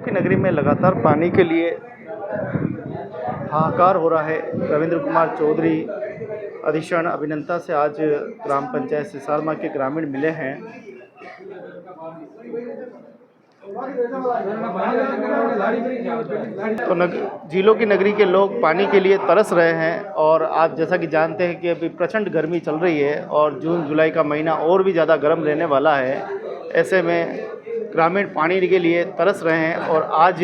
की नगरी में लगातार पानी के लिए हाहाकार हो रहा है। रविंद्र कुमार चौधरी अधीक्षण अभियंता से आज ग्राम पंचायत सिसारमा के ग्रामीण मिले हैं। तो झीलों की नगरी के लोग पानी के लिए तरस रहे हैं और आप जैसा कि जानते हैं कि अभी प्रचंड गर्मी चल रही है और जून जुलाई का महीना और भी ज़्यादा गर्म रहने वाला है। ऐसे में ग्रामीण पानी के लिए तरस रहे हैं और आज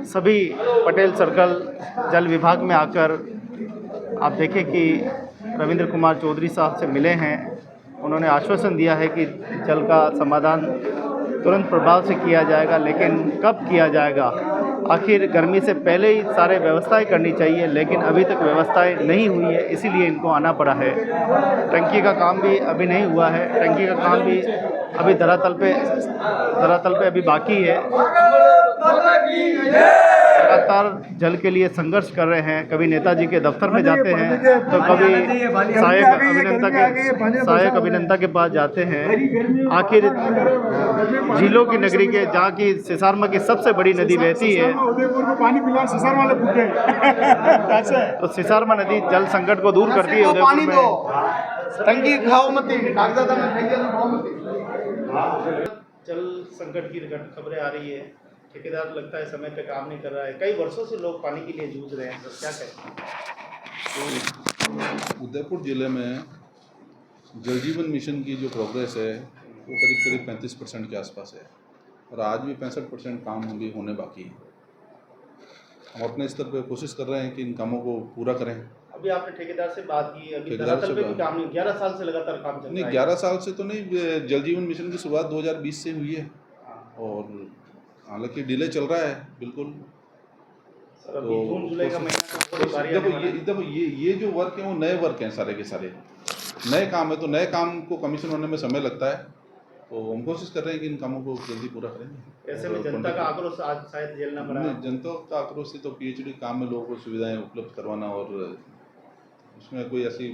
सभी पटेल सर्कल जल विभाग में आकर आप देखें कि रविंद्र कुमार चौधरी साहब से मिले हैं। उन्होंने आश्वासन दिया है कि जल का समाधान तुरंत प्रभाव से किया जाएगा, लेकिन कब किया जाएगा? आखिर गर्मी से पहले ही सारे व्यवस्थाएं करनी चाहिए, लेकिन अभी तक व्यवस्थाएं नहीं हुई है, इसीलिए इनको आना पड़ा है। टंकी का काम भी अभी नहीं हुआ है, टंकी का काम भी अभी धरातल पे अभी बाकी है। लगातार जल के लिए संघर्ष कर रहे हैं। कभी नेताजी के दफ्तर में जाते हैं तो कभी सहायक अभियंता के पास जाते हैं। आखिर झीलों की नगरी के जहाँ की सिसारमा की सबसे बड़ी नदी बहती है, तो सिसारमा नदी जल संकट को दूर करती है। उदयपुर में जल संकट की खबरें आ रही है। ठेकेदार लगता है समय पे काम नहीं कर रहा है। कई वर्षों से लोग पानी के लिए जूझ रहे हैं, तो क्या कहें? उदयपुर ज़िले में जल जीवन मिशन की जो प्रोग्रेस है वो करीब 35% के आसपास है और आज भी 65% काम होने बाकी है। हम अपने स्तर पर कोशिश कर रहे हैं कि इन कामों को पूरा करें। अभी आपने ठेकेदार से बात की, अभी धरातल पे भी काम नहीं, 11 साल से लगातार काम चल रहा है। नहीं, 11 साल से तो नहीं, जल जीवन मिशन की शुरुआत 2020 से हुई है और हालांकि डिले चल रहा है बिल्कुल। तो जून जुलाई का महीना देखो ये जो वर्क है वो नए वर्क हैं, सारे के सारे नए काम है, तो नए काम को कमीशन होने में समय लगता है। तो हम कोशिश कर रहे हैं कि इन कामों को जल्दी पूरा करेंगे। ऐसे में जनता का आक्रोश आज शायद झेलना पड़ा। जनता का आक्रोश से तो पीएचडी काम में लोगों को सुविधाएं उपलब्ध करवाना, और उसमें कोई ऐसी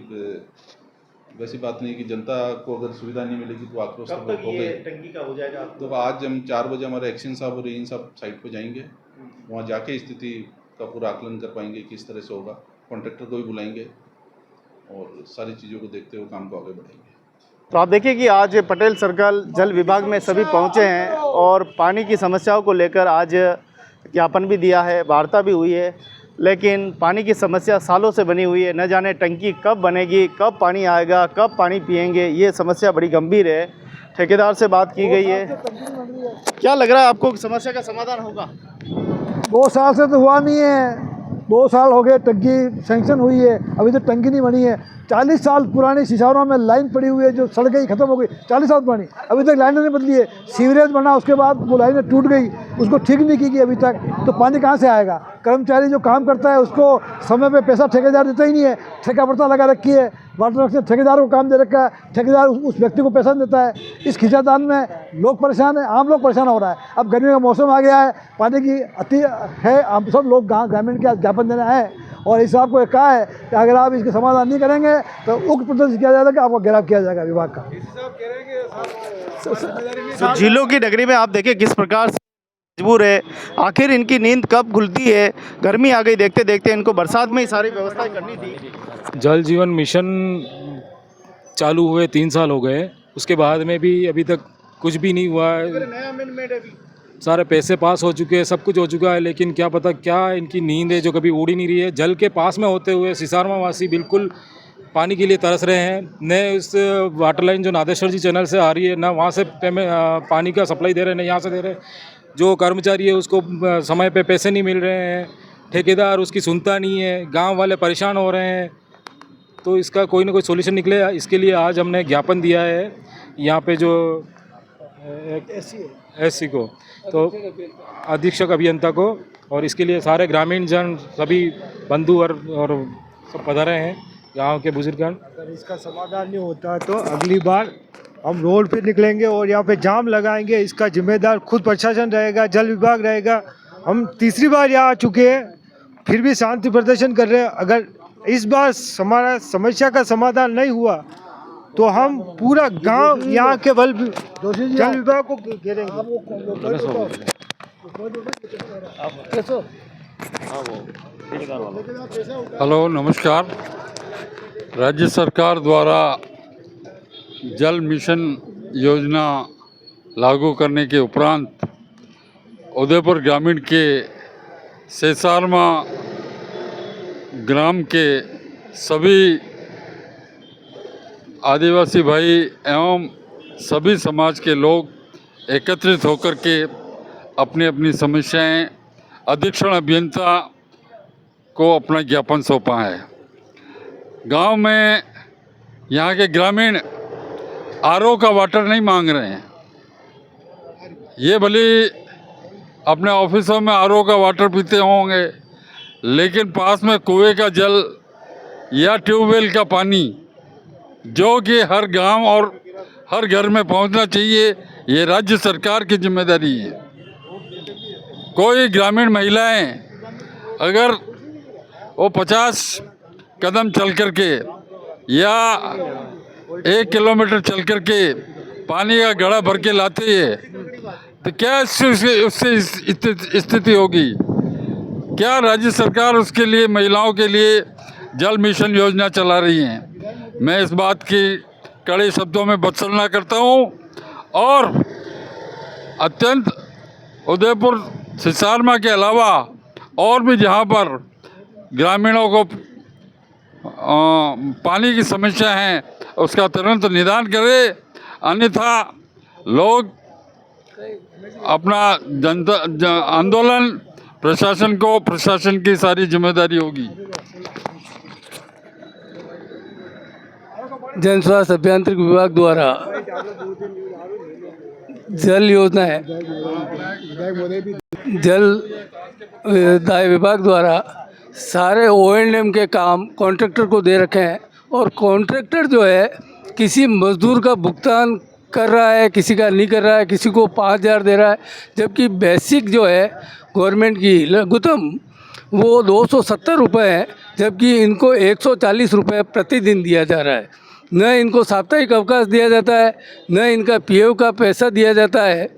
वैसी बात नहीं कि जनता को अगर सुविधा नहीं मिलेगी तो आक्रोश कब तक ये टंकी का हो जाएगा? तो आज हम 4 बजे हमारे एक्शन साहब और इन सब साइट पे जाएंगे, वहाँ जाके स्थिति का पूरा आकलन कर पाएंगे किस तरह से होगा। कॉन्ट्रैक्टर को भी बुलाएंगे और सारी चीज़ों को देखते हुए काम को आगे बढ़ाएंगे। तो आप देखिए कि आज पटेल सर्कल जल विभाग में सभी पहुंचे हैं और पानी की समस्याओं को लेकर आज ज्ञापन भी दिया है, वार्ता भी हुई है, लेकिन पानी की समस्या सालों से बनी हुई है। न जाने टंकी कब बनेगी, कब पानी आएगा, कब पानी पिएंगे, ये समस्या बड़ी गंभीर है। ठेकेदार से बात की गई है। क्या लग रहा है आपको समस्या का समाधान होगा? 2 साल से तो हुआ नहीं है, 2 साल हो गए टंकी सैंक्शन हुई है, अभी तो टंकी नहीं बनी है। 40 साल पुरानी सिसारमा में लाइन पड़ी हुई है जो सड़ गई, ख़त्म हो गई। 40 साल पुरानी, अभी तक लाइन नहीं बदली है। सीवरेज बना, उसके बाद वो लाइन टूट गई, उसको ठीक नहीं की गई अभी तक। तो पानी कहाँ से आएगा? कर्मचारी जो काम करता है उसको समय पे पैसा ठेकेदार देता ही नहीं है, ठेका पड़ता लगा रखी है। वाटर वर्क्स ने ठेकेदार को काम दे रखा है, ठेकेदार उस व्यक्ति को पैसा देता है। इस खिंचातान में लोग परेशान हैं, आम लोग परेशान हो रहा है। अब गर्मी का मौसम आ गया है, पानी की अति है, हम सब लोग ग्रामीण के ज्ञापन देना है और इस साहब को कहा है कि अगर आप इसके समाधान नहीं करेंगे तो उक्त प्रदर्शन किया जाएगा कि आपको गिरफ्तार किया जाएगा विभाग का। तो झीलों की नगरी में आप देखिए किस प्रकार से मजबूर है। आखिर इनकी नींद कब खुलती है? गर्मी आ गई, देखते देखते इनको बरसात में ही सारी व्यवस्थाएं करनी थी। जल जीवन मिशन चालू हुए 3 साल हो गए, उसके बाद में भी अभी तक कुछ भी नहीं हुआ है। नया अमेंडमेंट है, सारे पैसे पास हो चुके हैं, सब कुछ हो चुका है, लेकिन क्या पता क्या इनकी नींद है जो कभी उड़ ही नहीं रही है। जल के पास में होते हुए सिसारमा वासी बिल्कुल पानी के लिए तरस रहे हैं। न इस वाटर लाइन जो नादेश्वर जी चैनल से आ रही है, ना वहाँ से पानी का सप्लाई दे रहे हैं, ना यहाँ से दे रहे हैं। जो कर्मचारी है उसको समय पे पैसे नहीं मिल रहे हैं, ठेकेदार उसकी सुनता नहीं है, गांव वाले परेशान हो रहे हैं। तो इसका कोई ना कोई सोल्यूशन निकले, इसके लिए आज हमने ज्ञापन दिया है यहाँ पे जो एससी को, तो अधीक्षक अभियंता को, और इसके लिए सारे ग्रामीण जन सभी बंधु और सब पधारे हैं, गांव के बुजुर्गगण। अगर इसका समाधान नहीं होता तो अगली बार हम रोड पे निकलेंगे और यहाँ पे जाम लगाएंगे। इसका जिम्मेदार खुद प्रशासन रहेगा, जल विभाग रहेगा। हम तीसरी बार यहाँ आ चुके हैं, फिर भी शांति प्रदर्शन कर रहे हैं। अगर इस बार हमारा समस्या का समाधान नहीं हुआ तो हम पूरा गांव यहाँ के बल जल विभाग को घेरेंगे। हेलो नमस्कार। राज्य सरकार द्वारा जल मिशन योजना लागू करने के उपरांत उदयपुर ग्रामीण के सेसारमा ग्राम के सभी आदिवासी भाई एवं सभी समाज के लोग एकत्रित होकर के अपनी अपनी समस्याएं अधीक्षण अभियंता को अपना ज्ञापन सौंपा है। गांव में यहाँ के ग्रामीण आरओ का वाटर नहीं मांग रहे हैं। ये भले अपने ऑफिसों में आरओ का वाटर पीते होंगे, लेकिन पास में कुएं का जल या ट्यूबवेल का पानी जो कि हर गांव और हर घर में पहुंचना चाहिए, ये राज्य सरकार की जिम्मेदारी है। कोई ग्रामीण महिलाएं अगर वो 50 कदम चल करके या 1 किलोमीटर चल करके पानी का घड़ा भर के लाती है तो क्या उससे स्थिति होगी? क्या राज्य सरकार उसके लिए महिलाओं के लिए जल मिशन योजना चला रही है? मैं इस बात की कड़े शब्दों में भर्त्सना करता हूं और अत्यंत उदयपुर सिसारमा के अलावा और भी जहां पर ग्रामीणों को पानी की समस्या है उसका तुरंत निदान करे, अन्यथा लोग अपना जनता आंदोलन प्रशासन की सारी जिम्मेदारी होगी। जन स्वास्थ्य अभियांत्रिकी विभाग द्वारा जल योजना है, जल दाय विभाग द्वारा सारे O&M के काम कॉन्ट्रैक्टर को दे रखे हैं और कॉन्ट्रैक्टर जो है किसी मजदूर का भुगतान कर रहा है, किसी का नहीं कर रहा है, किसी को 5,000 दे रहा है, जबकि बेसिक जो है गवर्नमेंट की लघुत्तम वो 270 रुपये है, जबकि इनको 140 रुपये प्रतिदिन दिया जा रहा है। न इनको साप्ताहिक अवकाश दिया जाता है, न इनका PF का पैसा दिया जाता है,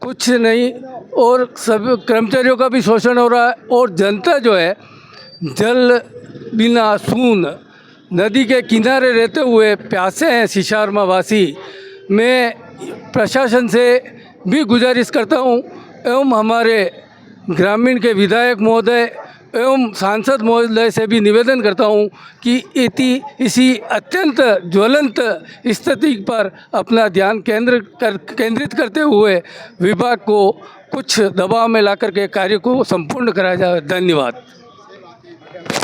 कुछ नहीं। और सब कर्मचारियों का भी शोषण हो रहा है और जनता जो है जल बिना सून नदी के किनारे रहते हुए प्यासे हैं सिसारमा वासी। मैं प्रशासन से भी गुजारिश करता हूं एवं हमारे ग्रामीण के विधायक महोदय एवं सांसद महोदय से भी निवेदन करता हूं कि इसी अत्यंत ज्वलंत स्थिति पर अपना ध्यान केंद्रित करते हुए विभाग को कुछ दबाव में लाकर के कार्य को संपूर्ण कराया जाए। धन्यवाद।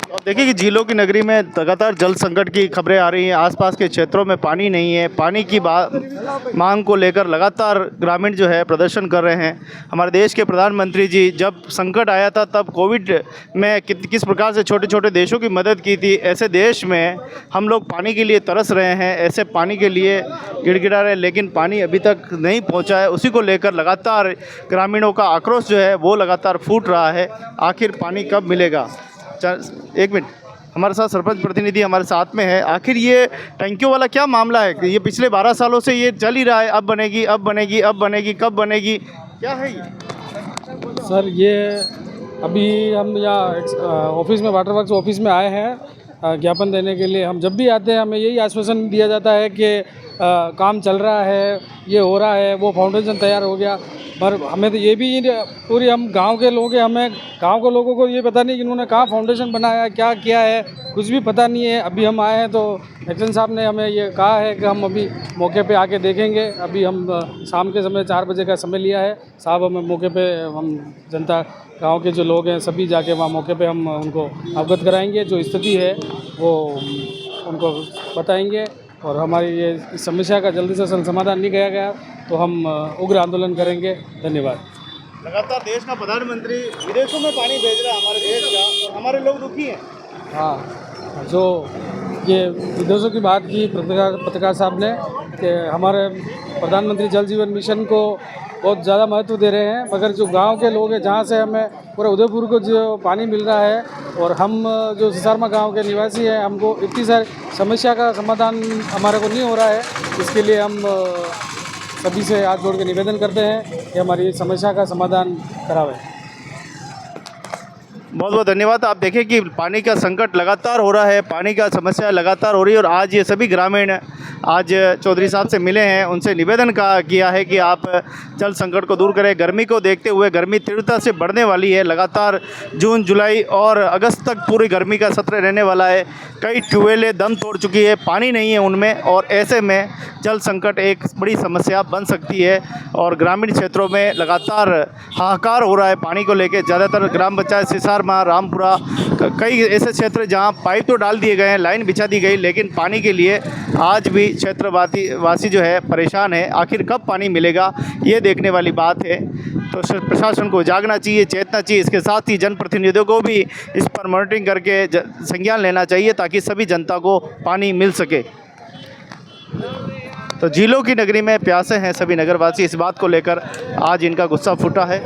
और देखिए कि झीलों की नगरी में लगातार जल संकट की खबरें आ रही हैं। आसपास के क्षेत्रों में पानी नहीं है। पानी की मांग को लेकर लगातार ग्रामीण जो है प्रदर्शन कर रहे हैं। हमारे देश के प्रधानमंत्री जी जब संकट आया था तब कोविड में किस प्रकार से छोटे छोटे देशों की मदद की थी, ऐसे देश में हम लोग पानी के लिए तरस रहे हैं, ऐसे पानी के लिए गिड़गिड़ा रहे हैं, लेकिन पानी अभी तक नहीं पहुँचा है। उसी को लेकर लगातार ग्रामीणों का आक्रोश जो है वो लगातार फूट रहा है। आखिर पानी कब मिलेगा? एक मिनट, हमारे साथ सरपंच प्रतिनिधि हमारे साथ में है। आखिर ये टंकियों वाला क्या मामला है कि ये पिछले 12 सालों से ये चल ही रहा है, अब बनेगी, अब बनेगी, अब बनेगी, कब बनेगी, क्या है ये? सर ये अभी हम यहाँ ऑफिस में वाटर वर्क्स ऑफिस में आए हैं ज्ञापन देने के लिए। हम जब भी आते हैं हमें यही आश्वासन दिया जाता है कि काम चल रहा है, ये हो रहा है, वो फाउंडेशन तैयार हो गया, पर हमें तो ये भी पूरी हम गांव के लोग हैं, हमें गांव के लोगों को ये पता नहीं कि इन्होंने कहाँ फाउंडेशन बनाया, क्या किया है, कुछ भी पता नहीं है। अभी हम आए हैं तो एक्शन साहब ने हमें ये कहा है कि हम अभी मौके पे आके देखेंगे। अभी हम शाम के समय 4 बजे का समय लिया है। साहब हमें मौके पे हम जनता गांव के जो लोग हैं सभी जाके वहाँ मौके पे हम उनको अवगत कराएंगे, जो स्थिति है वो उनको बताएंगे और हमारी ये समस्या का जल्दी से समाधान नहीं किया गया तो हम उग्र आंदोलन करेंगे। धन्यवाद। लगातार देश का प्रधानमंत्री विदेशों में पानी भेज रहा है हमारे देश का, और हमारे लोग दुखी हैं। हाँ, जो ये विदेशों की बात की पत्रकार साहब ने कि हमारे प्रधानमंत्री जल जीवन मिशन को बहुत ज़्यादा महत्व दे रहे हैं, मगर जो गांव के लोग हैं जहां से हमें पूरे उदयपुर को जो पानी मिल रहा है और हम जो सिसारमा गांव के निवासी हैं, हमको इतनी सारी समस्या का समाधान हमारे को नहीं हो रहा है। इसके लिए हम सभी से हाथ जोड़ के निवेदन करते हैं कि हमारी समस्या का समाधान करावें। बहुत बहुत धन्यवाद। आप देखें कि पानी का संकट लगातार हो रहा है, पानी का समस्या लगातार हो रही है और आज ये सभी ग्रामीण आज चौधरी साहब से मिले हैं, उनसे निवेदन किया है कि आप जल संकट को दूर करें। गर्मी को देखते हुए गर्मी तीव्रता से बढ़ने वाली है, लगातार जून जुलाई और अगस्त तक पूरी गर्मी का सत्र रहने वाला है। कई ट्यूबवेलें दम तोड़ चुकी है, पानी नहीं है उनमें और ऐसे में जल संकट एक बड़ी समस्या बन सकती है और ग्रामीण क्षेत्रों में लगातार हाहाकार हो रहा है पानी को लेकर। ज़्यादातर ग्राम पंचायत सिसारमा, रामपुरा, कई ऐसे क्षेत्र जहां पाइप तो डाल दिए गए हैं, लाइन बिछा दी गई, लेकिन पानी के लिए आज भी क्षेत्रवासी जो है परेशान है। आखिर कब पानी मिलेगा, ये देखने वाली बात है। तो प्रशासन को जागना चाहिए, चेतना चाहिए। इसके साथ ही जनप्रतिनिधियों को भी इस पर मॉनिटरिंग करके संज्ञान लेना चाहिए ताकि सभी जनता को पानी मिल सके। तो झीलों की नगरी में प्यासे हैं सभी नगरवासी, इस बात को लेकर आज इनका गुस्सा फूटा है।